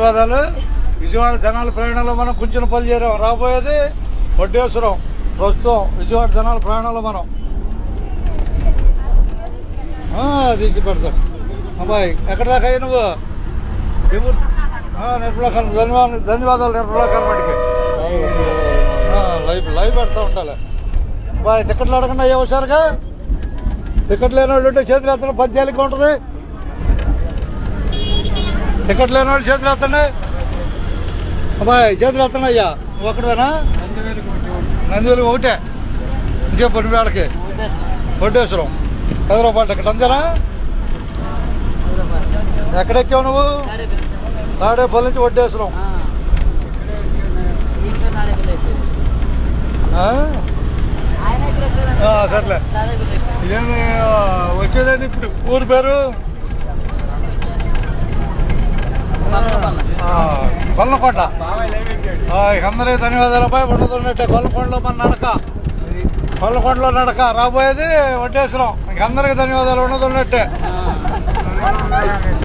ధన్యవాదాలు. విజయవాడ జనాల ప్రయాణంలో మనం కుంచెనపల్లి చేరాం. రాబోయేది వడ్డేశ్వరం. ప్రస్తుతం విజయవాడ జనాల ప్రయాణంలో మనం తీసి పెడతాం. అమ్మాయి ఎక్కడ దాకా అయ్యి నువ్వు నిర్మలాకాండ. ధన్యవాదాలు నిర్మలాకాండకి. లైవ్ పెడతా ఉండాలి. బాయ్ టికెట్లు అడగండి అయ్యా హుషారుగా. టికెట్ లేని వాళ్ళు ఉంటే చేతులు ఎత్తండి. పద్యాలకి ఉంటుంది. టికెట్ లేని వాళ్ళు చేతులు ఎత్తండి. అబ్బాయి చేతులు ఎత్తండి అయ్యా. నువ్వు ఒక్కడవేనా? నందివేలు ఒకటే. చెప్పండి వేళకి వడ్డేశ్వరం 10 రూపాయలు టికెట్ అంతేనా? ఎక్కడెక్కావు నువ్వు? తాడేపల్లి నుంచి వడ్డేశ్వరం. సర్లే. ఇదేంది వచ్చేదేంది ఇప్పుడు ఊరి పేరు? కొల్లకొండ. అందరికీ ధన్యవాదాలు. అబ్బాయి ఉండదున్నట్టే కొల్లకొండలో మన నడక. కొల్లకొండలో నడక. రాబోయేది వడ్డేశ్వరం. ఇంక అందరికీ ధన్యవాదాలు. ఉండదున్నట్టే.